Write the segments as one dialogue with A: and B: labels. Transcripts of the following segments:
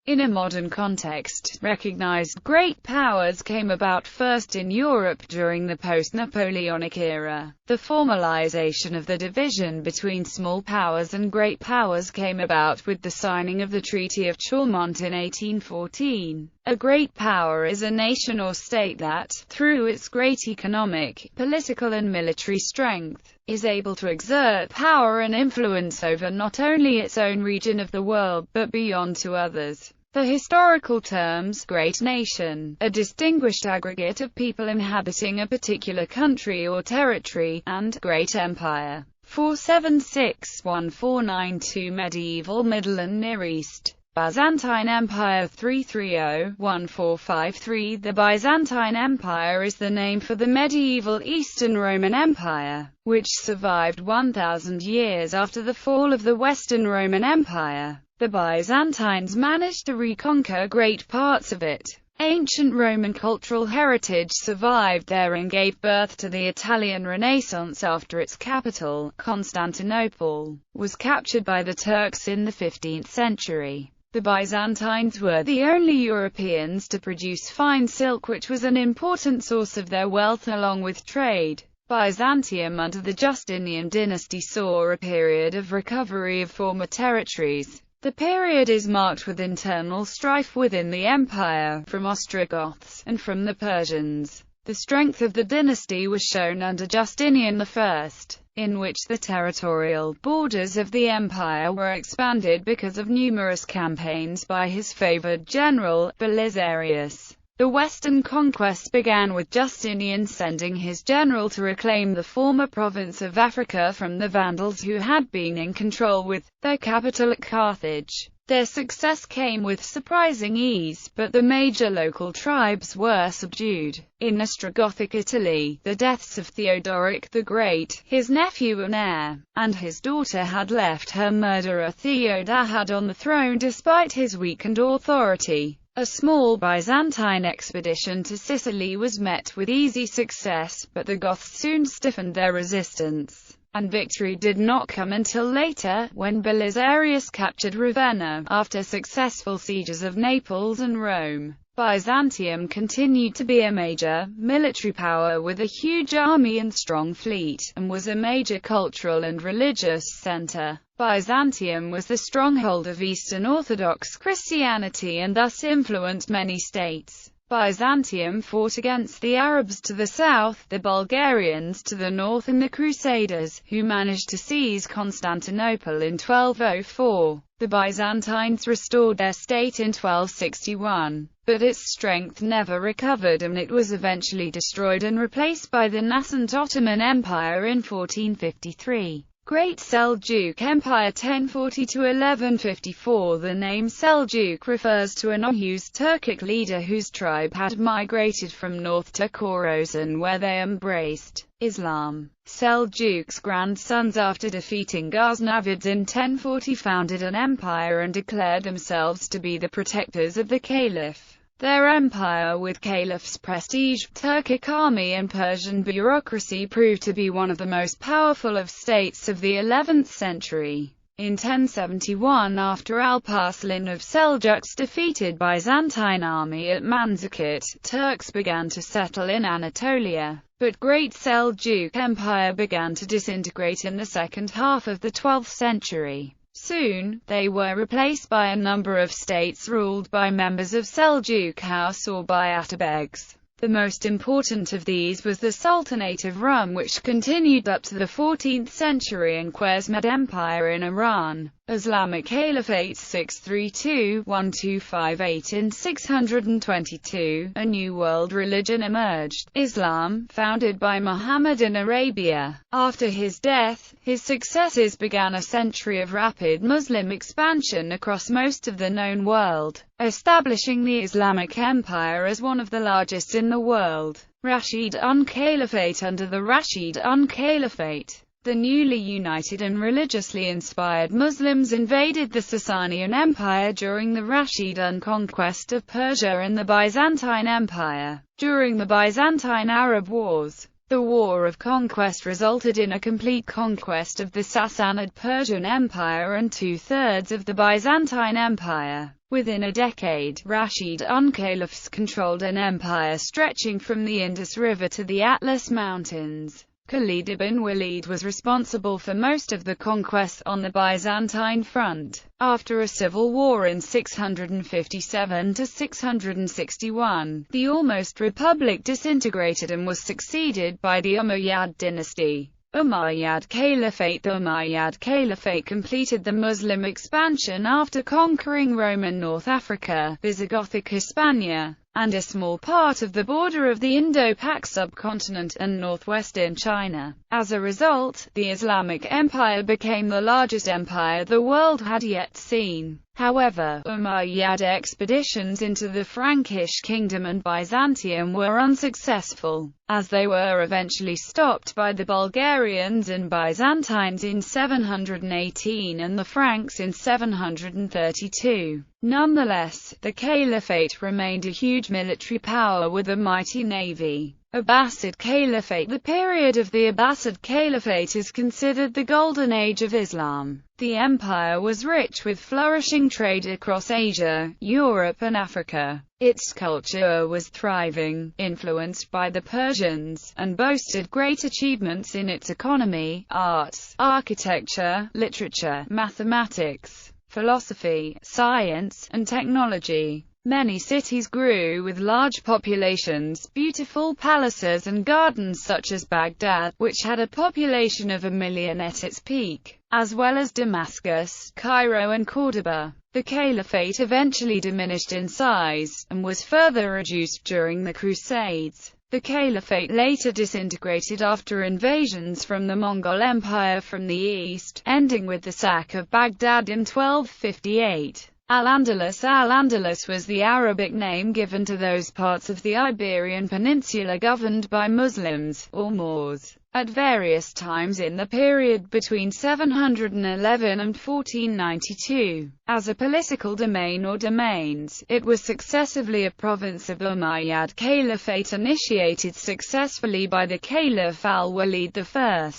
A: In a modern context, recognized great powers came about first in Europe during the post-Napoleonic era. The formalization of the division between small powers and great powers came about with the signing of the Treaty of Chaumont in 1814. A great power is a nation or state that, through its great economic, political and military strength, is able to exert power and influence over not only its own region of the world, but beyond to others. The historical terms, great nation, a distinguished aggregate of people inhabiting a particular country or territory, and great empire. 476-1492 Medieval Middle and Near East. Byzantine Empire 330-1453. The Byzantine Empire is the name for the medieval Eastern Roman Empire, which survived 1,000 years after the fall of the Western Roman Empire. The Byzantines managed to reconquer great parts of it. Ancient Roman cultural heritage survived there and gave birth to the Italian Renaissance after its capital, Constantinople, was captured by the Turks in the 15th century. The Byzantines were the only Europeans to produce fine silk, which was an important source of their wealth along with trade. Byzantium under the Justinian dynasty saw a period of recovery of former territories. The period is marked with internal strife within the empire, from Ostrogoths, and from the Persians. The strength of the dynasty was shown under Justinian I, in which the territorial borders of the empire were expanded because of numerous campaigns by his favored general, Belisarius. The Western conquest began with Justinian sending his general to reclaim the former province of Africa from the Vandals who had been in control with their capital at Carthage. Their success came with surprising ease, but the major local tribes were subdued. In Ostrogothic Italy, the deaths of Theodoric the Great, his nephew and heir, and his daughter had left her murderer Theodahad on the throne despite his weakened authority. A small Byzantine expedition to Sicily was met with easy success, but the Goths soon stiffened their resistance, and victory did not come until later, when Belisarius captured Ravenna, after successful sieges of Naples and Rome. Byzantium continued to be a major, military power with a huge army and strong fleet, and was a major cultural and religious center. Byzantium was the stronghold of Eastern Orthodox Christianity and thus influenced many states. Byzantium fought against the Arabs to the south, the Bulgarians to the north and the Crusaders, who managed to seize Constantinople in 1204. The Byzantines restored their state in 1261, but its strength never recovered and it was eventually destroyed and replaced by the nascent Ottoman Empire in 1453. Great Seljuq Empire 1040–1154. The name Seljuq refers to an Oghuz Turkic leader whose tribe had migrated from north to Khorasan where they embraced Islam. Seljuq's grandsons, after defeating Ghaznavids in 1040, founded an empire and declared themselves to be the protectors of the Caliph. Their empire, with Caliph's prestige, Turkic army and Persian bureaucracy, proved to be one of the most powerful of states of the 11th century. In 1071, after Alparslan of Seljuq's defeated Byzantine army at Manzikert, Turks began to settle in Anatolia. But Great Seljuq Empire began to disintegrate in the second half of the 12th century. Soon, they were replaced by a number of states ruled by members of Seljuq House or by Atabegs. The most important of these was the Sultanate of Rum, which continued up to the 14th century, and Khwarezmid Empire in Iran. Islamic Caliphate 632–1258. In 622, a new world religion emerged, Islam, founded by Muhammad in Arabia. After his death, his successors began a century of rapid Muslim expansion across most of the known world, establishing the Islamic Empire as one of the largest in the world. Rashid Caliphate. Under the Rashid Caliphate, the newly united and religiously inspired Muslims invaded the Sasanian Empire during the Rashidun conquest of Persia and the Byzantine Empire. During the Byzantine-Arab Wars, the War of Conquest resulted in a complete conquest of the Sassanid Persian Empire and two-thirds of the Byzantine Empire. Within a decade, Rashid caliphs controlled an empire stretching from the Indus River to the Atlas Mountains. Khalid ibn Walid was responsible for most of the conquests on the Byzantine front. After a civil war in 657 to 661, the almost republic disintegrated and was succeeded by the Umayyad dynasty. Umayyad Caliphate. The Umayyad Caliphate completed the Muslim expansion after conquering Roman North Africa, Visigothic Hispania, and a small part of the border of the Indo-Pak subcontinent and northwestern China. As a result, the Islamic Empire became the largest empire the world had yet seen. However, Umayyad expeditions into the Frankish kingdom and Byzantium were unsuccessful, as they were eventually stopped by the Bulgarians and Byzantines in 718 and the Franks in 732. Nonetheless, the Caliphate remained a huge military power with a mighty navy. Abbasid Caliphate. The period of the Abbasid Caliphate is considered the golden age of Islam. The empire was rich with flourishing trade across Asia, Europe and Africa. Its culture was thriving, influenced by the Persians, and boasted great achievements in its economy, arts, architecture, literature, mathematics, philosophy, science, and technology. Many cities grew with large populations, beautiful palaces and gardens such as Baghdad, which had a population of 1 million at its peak, as well as Damascus, Cairo and Cordoba. The Caliphate eventually diminished in size, and was further reduced during the Crusades. The Caliphate later disintegrated after invasions from the Mongol Empire from the east, ending with the sack of Baghdad in 1258. Al-Andalus. Al-Andalus was the Arabic name given to those parts of the Iberian Peninsula governed by Muslims, or Moors. At various times in the period between 711 and 1492, as a political domain or domains, it was successively a province of the Umayyad Caliphate initiated successfully by the Caliph al-Walid I.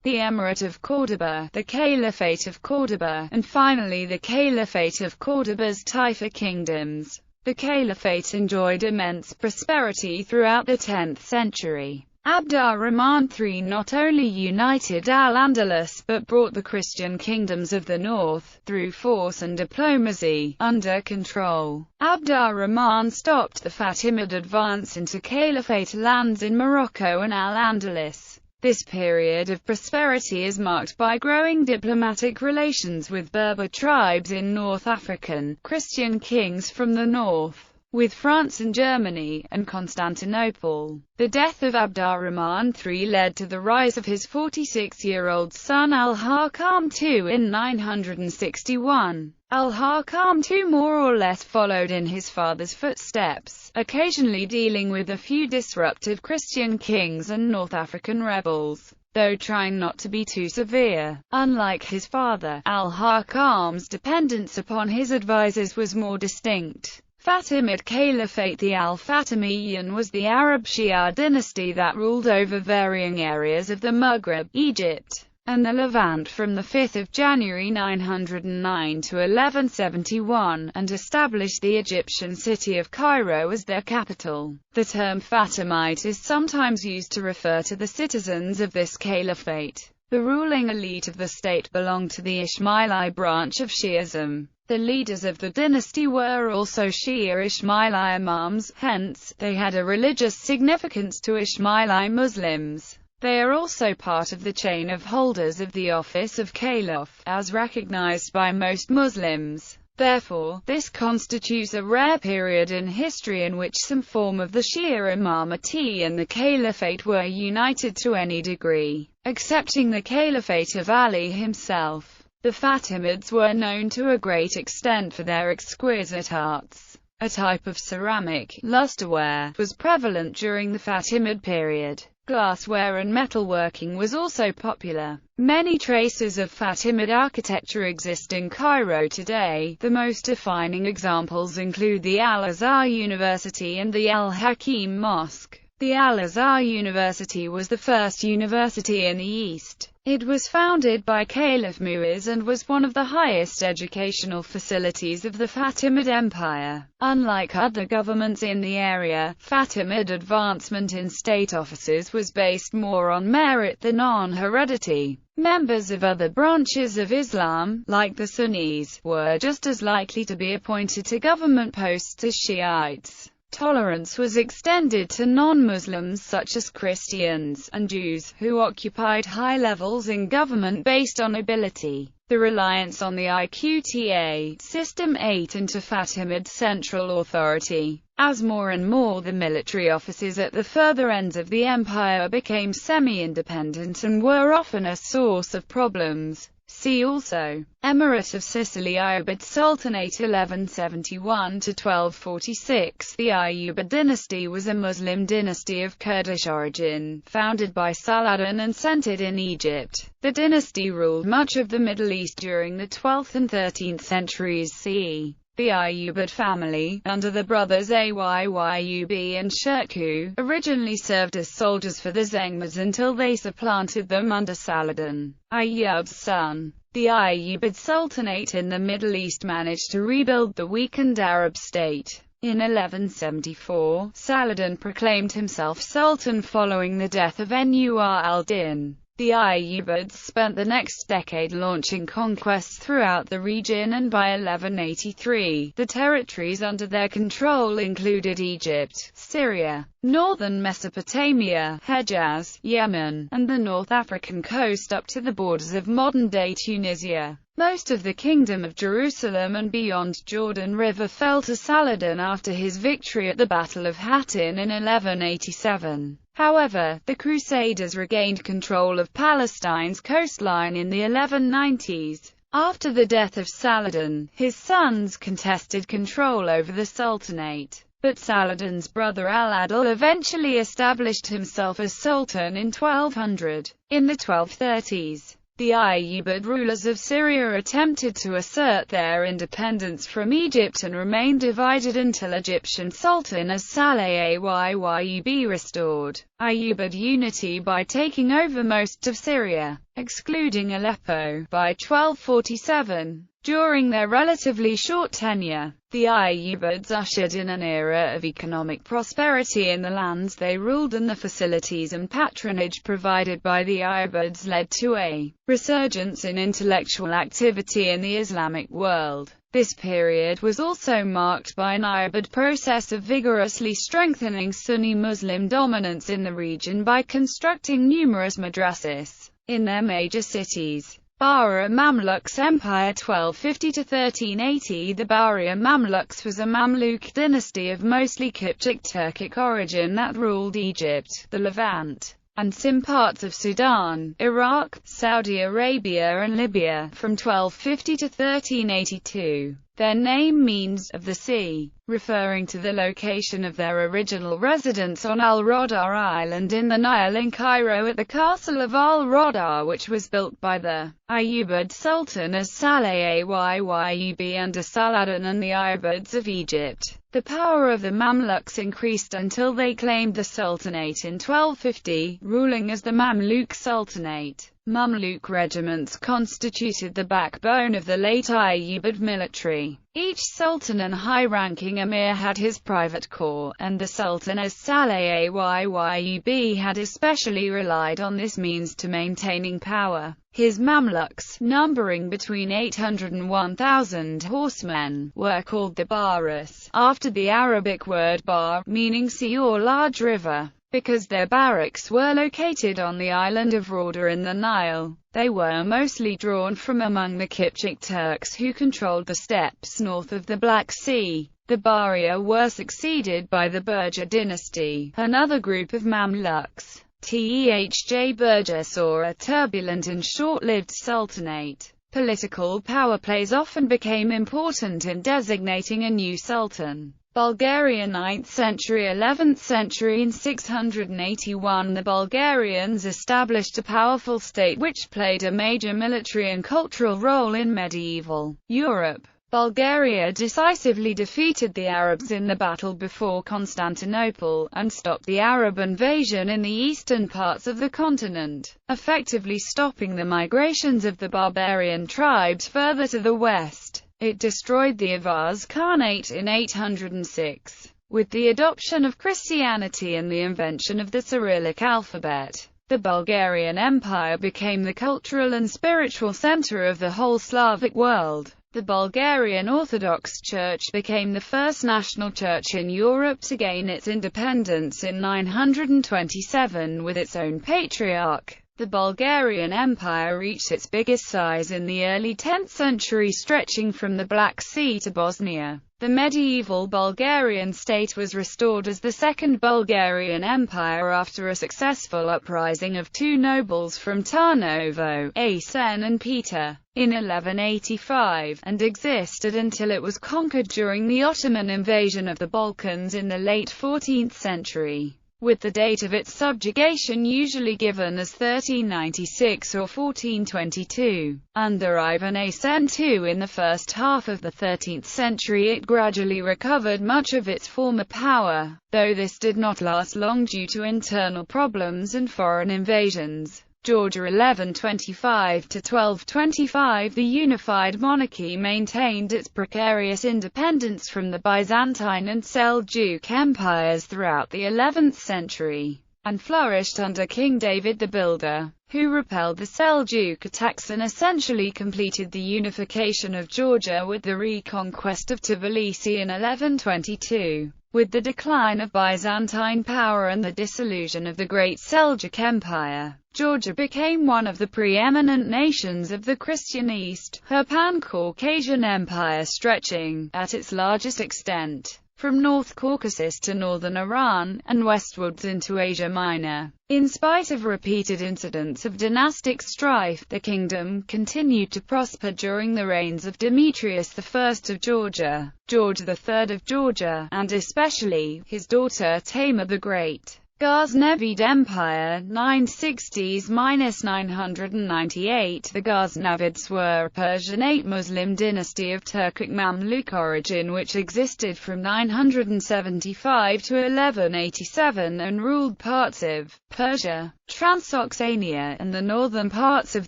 A: The Emirate of Cordoba, the Caliphate of Cordoba, and finally the Caliphate of Cordoba's Taifa kingdoms. The Caliphate enjoyed immense prosperity throughout the 10th century. Abd ar-Rahman III not only united Al-Andalus but brought the Christian kingdoms of the north, through force and diplomacy, under control. Abd ar-Rahman stopped the Fatimid advance into Caliphate lands in Morocco and Al-Andalus. This period of prosperity is marked by growing diplomatic relations with Berber tribes in North African, Christian kings from the north, with France and Germany, and Constantinople. The death of Abd ar-Rahman III led to the rise of his 46-year-old son Al-Hakam II in 961. Al-Hakam II more or less followed in his father's footsteps, occasionally dealing with a few disruptive Christian kings and North African rebels, though trying not to be too severe. Unlike his father, Al-Hakam's dependence upon his advisors was more distinct. Fatimid Caliphate. The Al-Fatimiyyan was the Arab Shia dynasty that ruled over varying areas of the Maghreb, Egypt, and the Levant from the 5th of January 909 to 1171, and established the Egyptian city of Cairo as their capital. The term Fatimite is sometimes used to refer to the citizens of this caliphate. The ruling elite of the state belonged to the Ismaili branch of Shi'ism. The leaders of the dynasty were also Shia Ismaili imams, hence, they had a religious significance to Ismaili Muslims. They are also part of the chain of holders of the office of caliph, as recognized by most Muslims. Therefore, this constitutes a rare period in history in which some form of the Shia imamate and the caliphate were united to any degree, excepting the caliphate of Ali himself. The Fatimids were known to a great extent for their exquisite arts. A type of ceramic, lusterware, was prevalent during the Fatimid period. Glassware and metalworking was also popular. Many traces of Fatimid architecture exist in Cairo today. The most defining examples include the Al-Azhar University and the Al-Hakim Mosque. The Al-Azhar University was the first university in the East. It was founded by Caliph Mu'izz and was one of the highest educational facilities of the Fatimid Empire. Unlike other governments in the area, Fatimid advancement in state offices was based more on merit than on heredity. Members of other branches of Islam, like the Sunnis, were just as likely to be appointed to government posts as Shiites. Tolerance was extended to non-Muslims such as Christians and Jews, who occupied high levels in government based on ability. The reliance on the Iqta system ate into Fatimid central authority, as more and more the military offices at the further ends of the empire became semi-independent and were often a source of problems. See also, Emirate of Sicily, Iobit Sultanate 1171–1246. The Iobid dynasty was a Muslim dynasty of Kurdish origin, founded by Saladin and centered in Egypt. The dynasty ruled much of the Middle East during the 12th and 13th centuries CE. The Iobid family, under the brothers Ayyub and Shirkuh, originally served as soldiers for the Zengmids until they supplanted them under Saladin, Ayyub's son. The Ayyubid Sultanate in the Middle East managed to rebuild the weakened Arab state. In 1174, Saladin proclaimed himself sultan following the death of Nur al-Din. The Ayyubids spent the next decade launching conquests throughout the region, and by 1183, the territories under their control included Egypt, Syria, northern Mesopotamia, Hejaz, Yemen, and the North African coast up to the borders of modern-day Tunisia. Most of the Kingdom of Jerusalem and beyond Jordan River fell to Saladin after his victory at the Battle of Hattin in 1187. However, the Crusaders regained control of Palestine's coastline in the 1190s. After the death of Saladin, his sons contested control over the Sultanate, but Saladin's brother Al-Adil eventually established himself as sultan in 1200. In the 1230s, the Ayyubid rulers of Syria attempted to assert their independence from Egypt and remained divided until Egyptian Sultan as-Salih Ayyub restored Ayyubid unity by taking over most of Syria, excluding Aleppo, by 1247. During their relatively short tenure, the Ayyubids ushered in an era of economic prosperity in the lands they ruled, and the facilities and patronage provided by the Ayyubids led to a resurgence in intellectual activity in the Islamic world. This period was also marked by an Iobid process of vigorously strengthening Sunni Muslim dominance in the region by constructing numerous madrasis in their major cities. Bahra Mamluks Empire 1250–1380. The Bahriya Mamluks was a Mamluk dynasty of mostly Kipchak Turkic origin that ruled Egypt, the Levant, and some parts of Sudan, Iraq, Saudi Arabia and Libya, from 1250 to 1382. Their name means "of the sea," referring to the location of their original residence on Al-Rodar Island in the Nile in Cairo at the castle of Al-Rodar, which was built by the Ayyubid Sultan as-Salih Ayyub under Saladin and the Ayyubids of Egypt. The power of the Mamluks increased until they claimed the Sultanate in 1250, ruling as the Mamluk Sultanate. Mamluk regiments constituted the backbone of the late Ayyubid military. Each sultan and high-ranking emir had his private corps, and the sultan as-Salih Ayyub had especially relied on this means to maintaining power. His Mamluks, numbering between 800 and 1,000 horsemen, were called the Baris, after the Arabic word bar, meaning sea or large river. Because their barracks were located on the island of Rhoda in the Nile, they were mostly drawn from among the Kipchak Turks who controlled the steppes north of the Black Sea. The Bahriya were succeeded by the Burja dynasty, another group of Mamluks. Thej Burja saw a turbulent and short-lived sultanate. Political power plays often became important in designating a new sultan. Bulgaria 9th century 11th century. In 681 the Bulgarians established a powerful state which played a major military and cultural role in medieval Europe. Bulgaria decisively defeated the Arabs in the battle before Constantinople, and stopped the Arab invasion in the eastern parts of the continent, effectively stopping the migrations of the barbarian tribes further to the west. It destroyed the Avars Khanate in 806. With the adoption of Christianity and the invention of the Cyrillic alphabet, the Bulgarian Empire became the cultural and spiritual center of the whole Slavic world. The Bulgarian Orthodox Church became the first national church in Europe to gain its independence in 927 with its own patriarch. The Bulgarian Empire reached its biggest size in the early 10th century, stretching from the Black Sea to Bosnia. The medieval Bulgarian state was restored as the Second Bulgarian Empire after a successful uprising of two nobles from Tarnovo, Asen and Peter, in 1185, and existed until it was conquered during the Ottoman invasion of the Balkans in the late 14th century, with the date of its subjugation usually given as 1396 or 1422. Under Ivan Asen II in the first half of the 13th century, it gradually recovered much of its former power, though this did not last long due to internal problems and foreign invasions. Georgia 1125–1225. The unified monarchy maintained its precarious independence from the Byzantine and Seljuq empires throughout the 11th century, and flourished under King David the Builder, who repelled the Seljuq attacks and essentially completed the unification of Georgia with the reconquest of Tbilisi in 1122. With the decline of Byzantine power and the dissolution of the Great Seljuk Empire, Georgia became one of the preeminent nations of the Christian East, her Pan-Caucasian empire stretching, at its largest extent, from North Caucasus to northern Iran, and westwards into Asia Minor. In spite of repeated incidents of dynastic strife, the kingdom continued to prosper during the reigns of Demetrius I of Georgia, George III of Georgia, and especially his daughter Tamar the Great. Ghaznavid Empire, 960–998. The Ghaznavids were a Persianate Muslim dynasty of Turkic Mamluk origin which existed from 975 to 1187 and ruled parts of Persia, Transoxania, and the northern parts of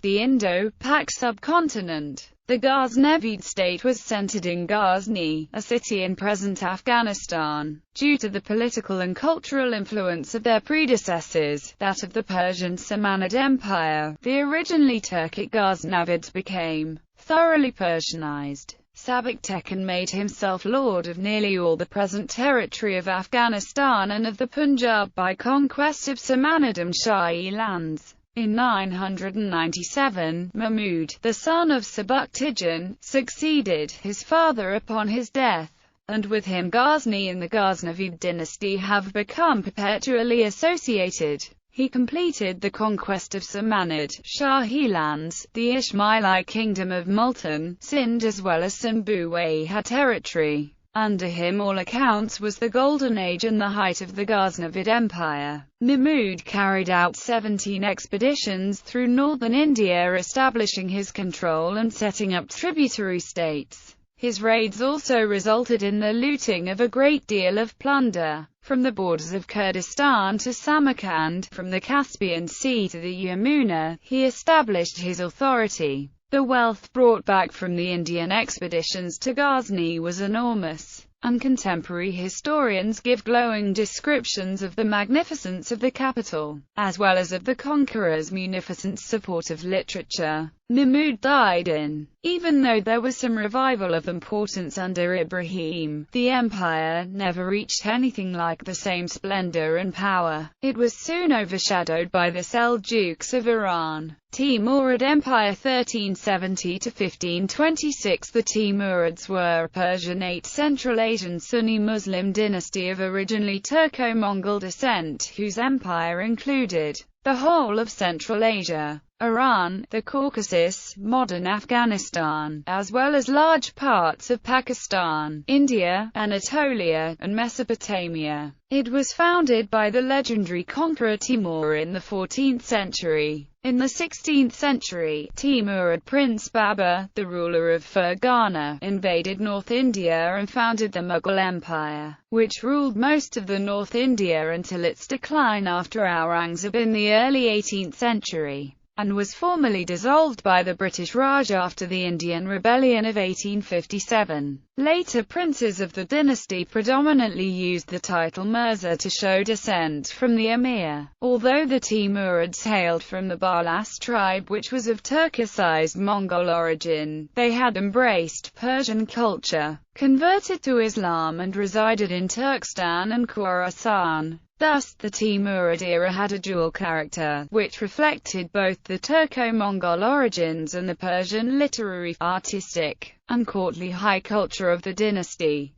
A: the Indo-Pak subcontinent. The Ghaznavid state was centered in Ghazni, a city in present Afghanistan. Due to the political and cultural influence of their predecessors, that of the Persian Samanid Empire, the originally Turkic Ghaznavids became thoroughly Persianized. Sabak Tekin made himself lord of nearly all the present territory of Afghanistan and of the Punjab by conquest of Samanid and Shahi lands. In 997, Mahmud, the son of Sabak Tijan, succeeded his father upon his death, and with him Ghazni and the Ghaznavid dynasty have become perpetually associated. He completed the conquest of Samanid, Shahi lands, the Ismaili kingdom of Multan, Sind as well as Sambuwayha territory. Under him all accounts was the golden age and the height of the Ghaznavid Empire. Mahmud carried out 17 expeditions through northern India, establishing his control and setting up tributary states. His raids also resulted in the looting of a great deal of plunder, from the borders of Kurdistan to Samarkand, from the Caspian Sea to the Yamuna. He established his authority. The wealth brought back from the Indian expeditions to Ghazni was enormous, and contemporary historians give glowing descriptions of the magnificence of the capital, as well as of the conqueror's munificent support of literature. Mahmud died in. Even though there was some revival of importance under Ibrahim, the empire never reached anything like the same splendor and power. It was soon overshadowed by the Seljuks of Iran. Timurid Empire 1370–1526. The Timurids were a Persianate Central Asian Sunni Muslim dynasty of originally Turco-Mongol descent, whose empire included the whole of Central Asia, Iran, the Caucasus, modern Afghanistan, as well as large parts of Pakistan, India, Anatolia, and Mesopotamia. It was founded by the legendary conqueror Timur in the 14th century. In the 16th century, Timurid Prince Babur, the ruler of Fergana, invaded North India and founded the Mughal Empire, which ruled most of the North India until its decline after Aurangzeb in the early 18th century, and was formally dissolved by the British Raj after the Indian Rebellion of 1857. Later princes of the dynasty predominantly used the title Mirza to show descent from the emir. Although the Timurids hailed from the Barlas tribe, which was of Turkicized Mongol origin, they had embraced Persian culture, converted to Islam and resided in Turkestan and Khorasan. Thus, the Timurid era had a dual character, which reflected both the Turco-Mongol origins and the Persian literary, artistic, and courtly high culture of the dynasty.